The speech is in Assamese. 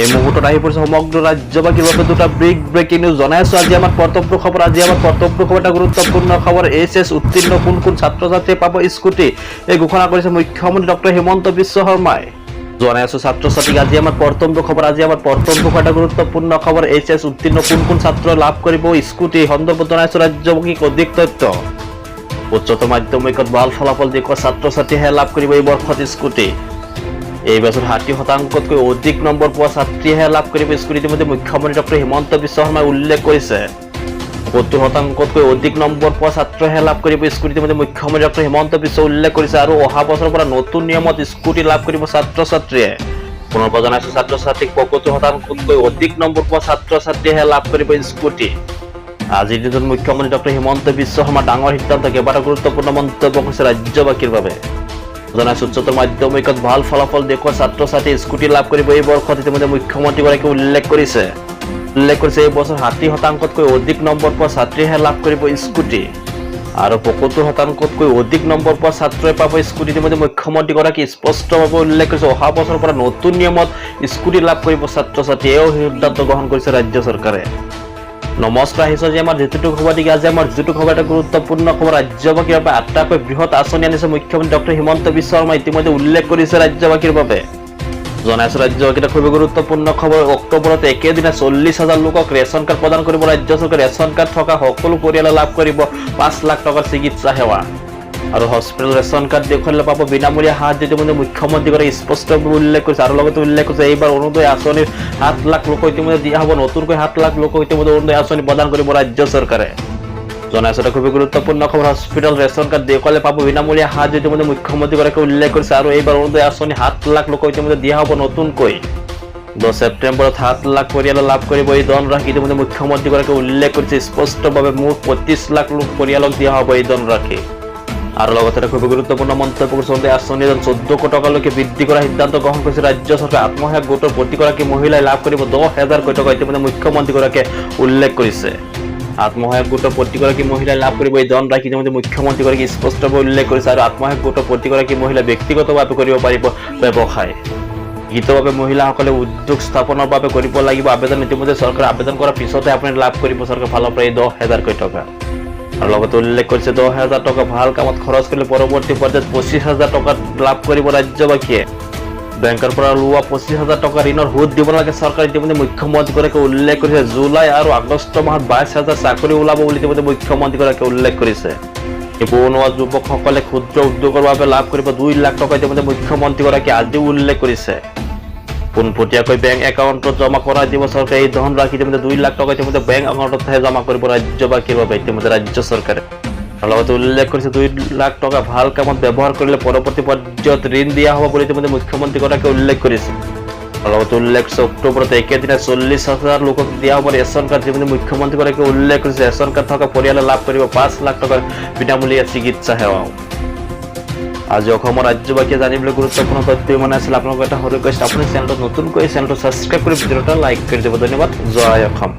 এই মুহূৰ্তত আহি পৰিছে সমগ্ৰ ৰাজ্যবাসীৰ বাবে দুটা বিগ ব্ৰেকিং নিউজ জনাই আছো। আজি আমাৰ কৰ্তব্য খবৰ এটা গুৰুত্বপূৰ্ণ খবৰ। এইচএছ উত্তীৰ্ণ কোন কোন ছাত্ৰ ছাত্ৰীয়ে পাব স্কুটি, এই ঘোষণা কৰিছে মুখ্যমন্ত্ৰী ডক্টৰ হিমন্ত বিশ্ব শৰ্মাই। জনাই আছো ছাত্ৰ ছাত্ৰীক আজি আমাৰ কৰ্তব্য খবৰ এটা গুৰুত্বপূৰ্ণ খবৰ। এইচএছ উত্তীৰ্ণ কোন কোন ছাত্ৰই লাভ কৰিব স্কুটি, সন্দৰ্ভত জনাই আছো ৰাজ্যবাসীক অধিক তথ্য। উচ্চতৰ মাধ্যমিকত ভাল ফলাফল দেখুওৱা ছাত্ৰ ছাত্ৰীহে লাভ কৰিব এই বৰ্ষত স্কুটি। এই বছৰ 60%তকৈ অধিক নম্বৰ পোৱা ছাত্ৰীহে লাভ কৰিব স্কুটি। ইতিমধ্যে মুখ্যমন্ত্ৰী ডক্টৰ হিমন্ত বিশ্ব শৰ্মাই উল্লেখ কৰিছে 70%তকৈ অধিক নম্বৰ পোৱা ছাত্ৰহে লাভ কৰিব স্কুটি। ইতিমধ্যে মুখ্যমন্ত্ৰী ডক্টৰ হিমন্ত বিশ্ব উল্লেখ কৰিছে আৰু অহা বছৰৰ পৰা নতুন নিয়মত স্কুটি লাভ কৰিব ছাত্ৰ ছাত্ৰীয়ে। পুনৰ জনাইছো ছাত্ৰ ছাত্ৰীক 70%তকৈ অধিক নম্বৰ পোৱা ছাত্ৰ ছাত্ৰীহে লাভ কৰিব স্কুটি। আজিৰ দিনত মুখ্যমন্ত্ৰী ডক্টৰ হিমন্ত বিশ্ব শৰ্মা ডাঙৰ সিদ্ধান্ত কেইবাটা গুৰুত্বপূৰ্ণ মন্তব্য কৰিছে ৰাজ্যবাসীৰ বাবে। জনাইছো উচ্চতৰ মাধ্যমিকত ভাল ফলাফল দেখুওৱা ছাত্ৰ ছাত্ৰীয়ে স্কুটি লাভ কৰিব এই বৰ্ষত। ইতিমধ্যে মুখ্যমন্ত্ৰীগৰাকীয়ে উল্লেখ কৰিছে এই বছৰ 60%তকৈ অধিক নম্বৰ পোৱা ছাত্ৰীহে লাভ কৰিব স্কুটি আৰু 70%তকৈ অধিক নম্বৰ পোৱা ছাত্ৰই পাব স্কুটি। ইতিমধ্যে মুখ্যমন্ত্ৰীগৰাকী স্পষ্টভাৱে উল্লেখ কৰিছে অহা বছৰৰ পৰা নতুন নিয়মত স্কুটি লাভ কৰিব ছাত্ৰ ছাত্ৰীয়ে। এই সিদ্ধান্ত গ্ৰহণ কৰিছে ৰাজ্য চৰকাৰে। নমস্কাৰ, আহিছো আজি আমাৰ যিটো খবৰ দিকে। আজি আমাৰ যিটো খবৰ এটা গুৰুত্বপূৰ্ণ খবৰ। ৰাজ্যবাসীৰ বাবে আটাইতকৈ বৃহৎ আঁচনি আনিছে মুখ্যমন্ত্ৰী ডক্টৰ হিমন্ত বিশ্ব শৰ্মাই। ইতিমধ্যে উল্লেখ কৰিছে ৰাজ্যবাসীৰ বাবে। জনাইছো ৰাজ্যবাসীৰ খুব গুৰুত্বপূৰ্ণ খবৰ। অক্টোবৰত একেদিনে 40,000 লোকক ৰেচন কাৰ্ড প্ৰদান কৰিব ৰাজ্য চৰকাৰে। ৰেচন কাৰ্ড থকা সকলো পৰিয়ালে লাভ কৰিব 5 লাখ টকাৰ চিকিৎসা সেৱা আৰু হস্পিটেল ৰেচন কাৰ্ড দেখুৱালে পাব বিনামূলীয়া সাহায্য। ইতিমধ্যে মুখ্যমন্ত্ৰীগৰাকীয়ে স্পষ্টভাৱে উল্লেখ কৰিছে আৰু লগতে উল্লেখ কৰিছে এইবাৰ অৰুণোদয় আঁচনিৰ 7 লাখ লোক ইতিমধ্যে দিয়া হ'ব। নতুনকৈ 7 লাখ লোক ইতিমধ্যে অৰুণোদয় আঁচনি প্ৰদান কৰিব ৰাজ্য চৰকাৰে। জনাইছো এটা খুবই গুৰুত্বপূৰ্ণ খবৰ। হস্পিটেল ৰেচন কাৰ্ড দেখুৱালে পাব বিনামূলীয়া সাহায্য। ইতিমধ্যে মুখ্যমন্ত্ৰীগৰাকীয়ে উল্লেখ কৰিছে আৰু এইবাৰ অৰুণোদয় আঁচনি 7 লাখ লোক ইতিমধ্যে দিয়া হ'ব নতুনকৈ। 10 ছেপ্টেম্বৰত 7 লাখ পৰিয়ালে লাভ কৰিব এই ধনৰাশি। ইতিমধ্যে মুখ্যমন্ত্ৰীগৰাকীয়ে উল্লেখ কৰিছে স্পষ্টভাৱে মুঠ 25 লাখ লোক পৰিয়ালক দিয়া হ'ব এই ধনৰাশি। আৰু লগতে এটা খুব গুৰুত্বপূৰ্ণ মন্তব্য কৰিছে অৰুণোদয় আঁচনি 1400 টকালৈকে বৃদ্ধি কৰাৰ সিদ্ধান্ত গ্ৰহণ কৰিছে ৰাজ্য চৰকাৰে। আত্মসহায়ক গোটৰ প্ৰতিগৰাকী মহিলাই লাভ কৰিব 10,000 টকা। ইতিমধ্যে মুখ্যমন্ত্ৰীগৰাকীয়ে উল্লেখ কৰিছে আত্মসহায়ক গোটৰ প্ৰতিগৰাকী মহিলাই লাভ কৰিব এই ধনৰাশি। ইতিমধ্যে মুখ্যমন্ত্ৰীগৰাকীয়ে স্পষ্টভাৱে উল্লেখ কৰিছে আৰু আত্মসহায়ক গোটৰ প্ৰতিগৰাকী মহিলাই ব্যক্তিগতভাৱে কৰিব পাৰিব ব্যৱসায়। গীতভাৱে মহিলাসকলে উদ্যোগ স্থাপনৰ বাবে কৰিব লাগিব আবেদন। ইতিমধ্যে চৰকাৰে আবেদন কৰাৰ পিছতে আপুনি লাভ কৰিব চৰকাৰৰ ফালৰ পৰা এই 10,000 টকা। আৰু লগতে উল্লেখ কৰিছে 10,000 টকা ভাল কামত খৰচ কৰিলে পৰৱৰ্তী পৰ্যায়ত 25,000 টকা লাভ কৰিব ৰাজ্যবাসীয়ে। বেংকৰ পৰা লোৱা 25,000 টকা ঋণৰ সুদ দিব নালাগে চৰকাৰে। ইতিমধ্যে মুখ্যমন্ত্ৰীগৰাকীয়ে উল্লেখ কৰিছে জুলাই আৰু আগষ্ট মাহত 22,000 চাকৰি ওলাব বুলি ইতিমধ্যে মুখ্যমন্ত্ৰীগৰাকীয়ে উল্লেখ কৰিছে। নিবনুৱা যুৱকসকলে ক্ষুদ্ৰ উদ্যোগৰ বাবে লাভ কৰিব 2 লাখ টকা। ইতিমধ্যে মুখ্যমন্ত্ৰীগৰাকীয়ে আজি উল্লেখ কৰিছে পোনপটীয়াকৈ বেংক একাউণ্টত জমা কৰাই দিব চৰকাৰে এই ধনৰাশি। ইতিমধ্যে 2 লাখ টকা ইতিমধ্যে বেংক একাউণ্টতহে জমা কৰিব ৰাজ্যবাসীৰ বাবে ইতিমধ্যে ৰাজ্য চৰকাৰে। লগতে উল্লেখ কৰিছে 2 লাখ টকা ভাল কামত ব্যৱহাৰ কৰিলে পৰৱৰ্তী পৰ্যায়ত ঋণ দিয়া হ'ব বুলি ইতিমধ্যে মুখ্যমন্ত্ৰীগৰাকীয়ে উল্লেখ কৰিছে। লগতে উল্লেখ কৰিছে অক্টোবৰত একেদিনে 40,000 লোকক দিয়া হ'ব ৰেচন কাৰ্ড। ইতিমধ্যে মুখ্যমন্ত্ৰীগৰাকীয়ে উল্লেখ কৰিছে ৰেচন কাৰ্ড থকা পৰিয়ালে লাভ কৰিব 5 লাখ টকাৰ বিনামূলীয়া চিকিৎসা সেৱাও। আজি অসমৰ ৰাজ্যবাসীয়ে জানিবলৈ গুৰুত্বপূৰ্ণ তথ্য মানে আছিল। আপোনালোকৰ এটা সৰু ৰিকুৱেষ্ট, আপুনি চেনেলটো নতুনকৈ চেনেলটো ছাবস্ক্ৰাইব কৰি ভিডিঅ'টো লাইক কৰি দিব। ধন্যবাদ। জয় অসম।